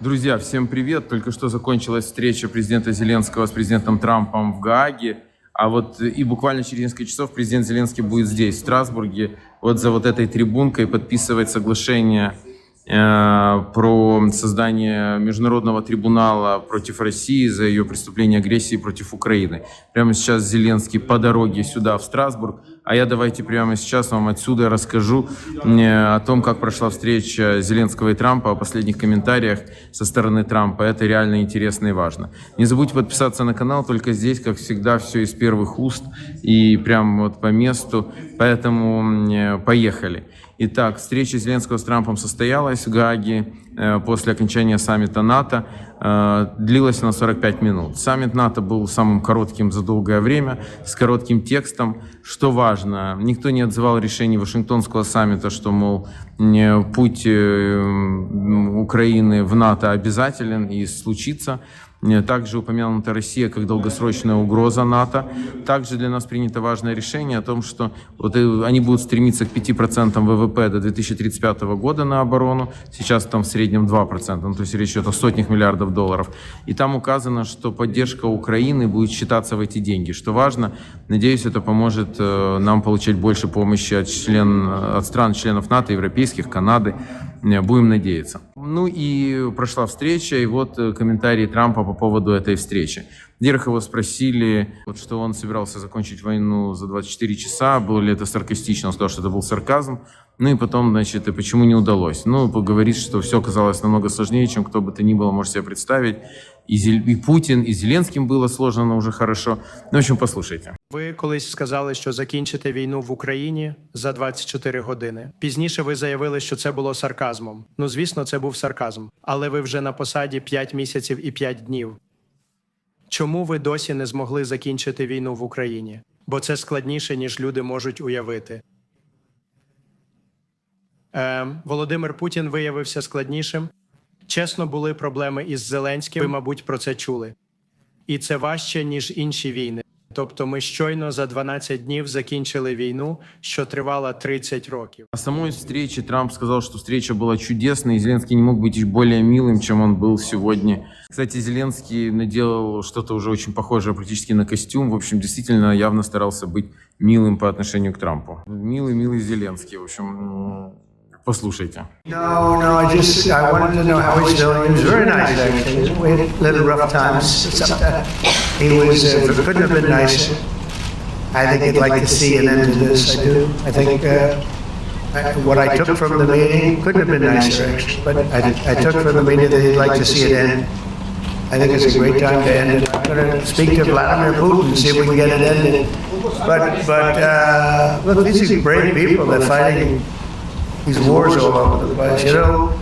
Друзья, всем привет! Только что закончилась встреча президента Зеленского с президентом Трампом в Гааге. А вот и буквально через несколько часов президент Зеленский будет здесь, в Страсбурге, вот за вот этой трибункой подписывать соглашение про создание международного трибунала против России за ее преступление агрессии против Украины. Прямо сейчас Зеленский по дороге сюда, в Страсбург. А я давайте прямо сейчас вам отсюда расскажу о том, как прошла встреча Зеленского и Трампа, о последних комментариях со стороны Трампа. Это реально интересно и важно. Не забудьте подписаться на канал, только здесь, как всегда, все из первых уст и прямо вот по месту. Поэтому поехали. Итак, встреча Зеленского с Трампом состоялась в Гааге после окончания саммита НАТО. Длилась она 45 минут. Саммит НАТО был самым коротким за долгое время, с коротким текстом. Что важно, никто не отзывал решение Вашингтонского саммита, что, мол, путь Украины в НАТО обязателен и случится. Также упомянута Россия как долгосрочная угроза НАТО. Также для нас принято важное решение о том, что вот они будут стремиться к 5% ВВП до 2035 года на оборону. Сейчас там в среднем 2%, то есть речь идет о сотнях миллиардов долларов. И там указано, что поддержка Украины будет считаться в эти деньги. Что важно, надеюсь, это поможет нам получать больше помощи от стран-членов НАТО, европейских, Канады. Будем надеяться. Ну и прошла встреча, и вот комментарии Трампа по поводу этой встречи. Во-первых, его спросили, вот, что он собирался закончить войну за 24 часа, было ли это саркастично, он сказал, что это был сарказм. Ну и потом, значит, и почему не удалось. Ну, говорит, что все оказалось намного сложнее, чем кто бы то ни было может себе представить. І Путін, і Зеленським було сложно, але вже хорошо. Ну, в общем, послухайте. Ви колись сказали, що закінчите війну в Україні за 24 години. Пізніше ви заявили, що це було сарказмом. Ну, звісно, це був сарказм. Але ви вже на посаді 5 місяців і 5 днів. Чому ви досі не змогли закінчити війну в Україні? Бо це складніше, ніж люди можуть уявити. Володимир Путін виявився складнішим. Чесно, були проблеми із Зеленським, ви, мабуть, про це чули. І це важче, ніж інші війни. Тобто ми щойно за 12 днів закінчили війну, що тривала 30 років. О самой встрече Трамп сказал, что встреча была чудесной, и Зеленский не мог быть более милым, чем он был сегодня. Кстати, Зеленский наделал что-то уже очень похожее практически на костюм. В общем, действительно явно старался быть милым по отношению к Трампу. Милый Зеленский, в общем... Послушайте. No, I wanted to know how he's doing. He was very nice, actually. We had little rough times. He couldn't have been nicer. I think he'd like to see an end to this. I do. I think what I took from the meeting couldn't have been nicer, actually. But I took from the meeting that he'd like to see it end. I think it's a great time to end it. I'm going to speak to Vladimir Putin and see if we can get it ended. But look, these are brave people. They're fighting these wars all over the place. You know,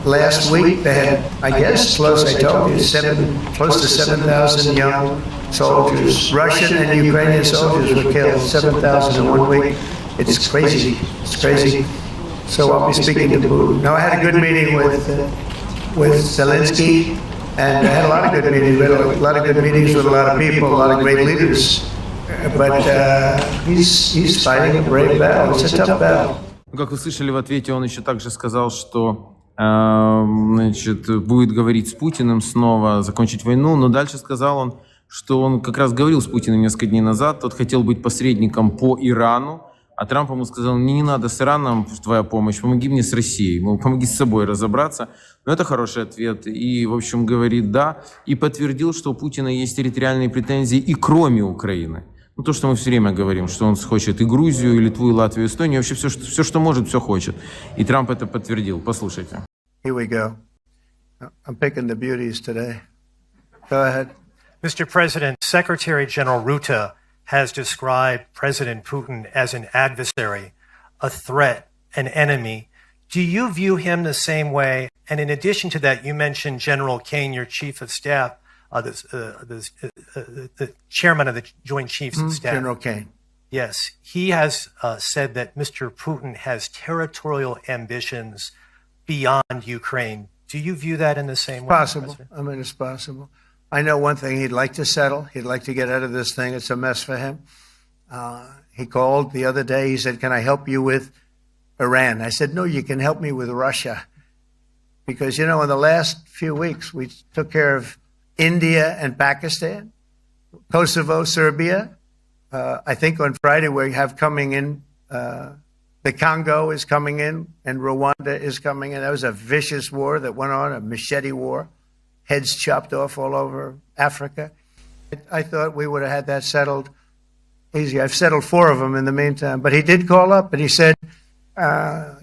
last week they had, I guess, close to 7,000 young soldiers, Russian and Ukrainian soldiers were killed, 7,000 in 1 week. It's crazy. It's crazy. So I'll be speaking to Putin. Now, I had a good meeting with Zelensky, and I had a lot of good meetings. We had a lot of good meetings with a lot of people, a lot of great leaders. But he's fighting a brave battle. It's a tough battle. Как вы слышали в ответе, он еще также сказал, что значит, будет говорить с Путиным снова, закончить войну. Но дальше сказал он, что он как раз говорил с Путиным несколько дней назад. Тот хотел быть посредником по Ирану, а Трамп ему сказал: мне не надо с Ираном твоя помощь, помоги мне с Россией, мол, помоги с собой разобраться. Но это хороший ответ. И, в общем, говорит «да». И подтвердил, что у Путина есть территориальные претензии и кроме Украины. Ну, то, что мы все время говорим, что он хочет и Грузию, и Литву, и Латвию, и Эстонию, вообще все, что может, все хочет. И Трамп это подтвердил. Послушайте. Here we go. I'm picking the beauties today. Go ahead. Mr. President, Secretary General Rutte has described President Putin as an adversary, a threat, an enemy. Do you view him the same way? And in addition to that, you mentioned General Kane, your chief of staff, the chairman of the Joint Chiefs of Staff. General Kane. Yes. He has said that Mr. Putin has territorial ambitions beyond Ukraine. Do you view that in the same way? Possible. I mean, it's possible. I know one thing. He'd like to settle. He'd like to get out of this thing. It's a mess for him. He called the other day. He said, can I help you with Iran? I said, no, you can help me with Russia. Because, you know, in the last few weeks, we took care of India and Pakistan, Kosovo, Serbia. I think on Friday we have coming in, the Congo is coming in, and Rwanda is coming in. That was a vicious war that went on, a machete war, heads chopped off all over Africa. I thought we would have had that settled easy. I've settled 4 of them in the meantime. But he did call up and he said,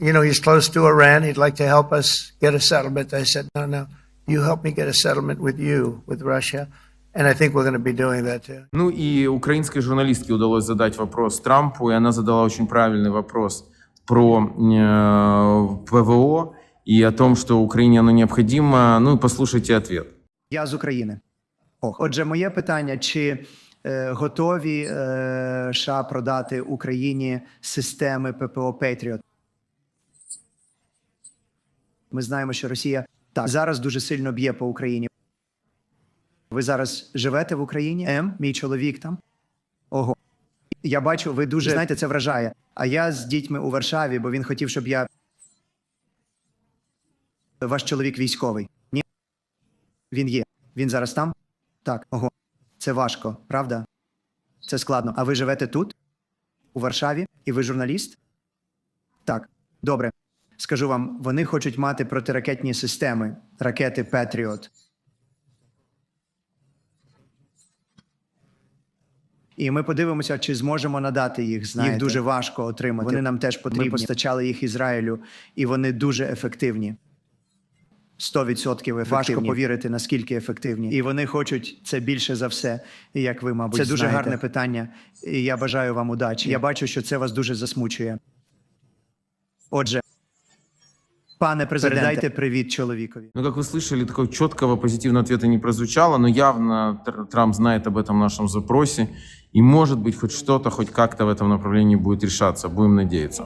you know, he's close to Iran. He'd like to help us get a settlement. I said, no, you help me get a settlement with you, with Russia. And I think we're going to be doing that too. Ну и украинской журналистке удалось задать вопрос Трампу, и она задала очень правильный вопрос про ПВО и о том, что Украине оно необходимо. Ну и послушайте ответ. Я з України. Отже, моє питання, чи готові США продати Україні системи ППО «Петріот»? Ми знаємо, що Росія зараз дуже сильно б'є по Україні. Ви зараз живете в Україні? Мій чоловік там? Ого. Я бачу, ви дуже, знаєте, це вражає. А я з дітьми у Варшаві, бо він хотів, щоб я... Ваш чоловік військовий? Ні? Він є. Він зараз там? Так. Ого. Це важко, правда? Це складно. А ви живете тут? У Варшаві? І ви журналіст? Так. Добре. Скажу вам, вони хочуть мати протиракетні системи. Ракети «Петріот». І ми подивимося, чи зможемо надати їх. Знаєте, їх дуже важко отримати. Вони нам теж потрібні. Ми постачали їх Ізраїлю, і вони дуже ефективні. 100% ефективні. Важко повірити, наскільки ефективні. І вони хочуть це більше за все, як ви, мабуть, знаєте. Це дуже гарне питання, і я бажаю вам удачі. Я бачу, що це вас дуже засмучує. Отже, пане президенте, передайте привіт чоловікові. Ну, как вы слышали, такого четкого позитивного ответа не прозвучало, но явно Трамп знает об этом нашем запросе, и, может быть, хоть что-то, хоть как-то в этом направлении будет решаться. Будем надеяться.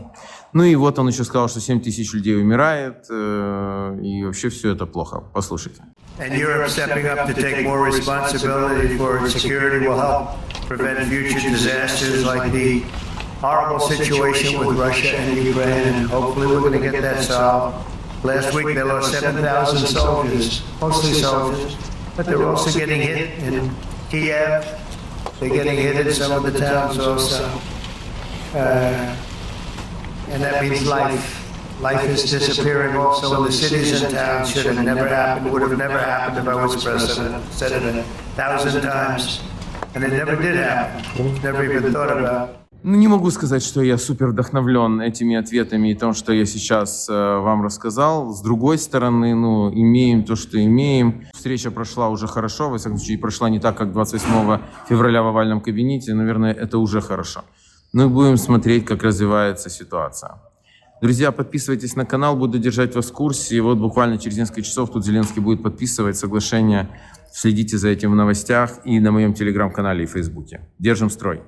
Ну и вот он еще сказал, что 7 тысяч людей умирает, и вообще все это плохо. Послушайте. And Europe stepping up to take more responsibility for its security will help prevent future disasters like the horrible situation with Russia and Ukraine, and hopefully we're going to get that solved. Last week they lost 7,000 soldiers, mostly soldiers, but they're also getting hit in Kiev. They're getting hit in some of the towns also. And that means life. Life is disappearing also in the cities and towns. Should have never happened, would have never happened if I was president. Said it 1,000 times. And it never did happen. Never even thought about. Ну, не могу сказать, что я супер вдохновлен этими ответами и тем, что я сейчас вам рассказал. С другой стороны, ну, имеем то, что имеем. Встреча прошла уже хорошо, во всяком случае, прошла не так, как 28 февраля в овальном кабинете. Наверное, это уже хорошо. Ну и будем смотреть, как развивается ситуация. Друзья, подписывайтесь на канал, буду держать вас в курсе. И вот буквально через несколько часов тут Зеленский будет подписывать соглашение. Следите за этим в новостях и на моем телеграм-канале и фейсбуке. Держим строй!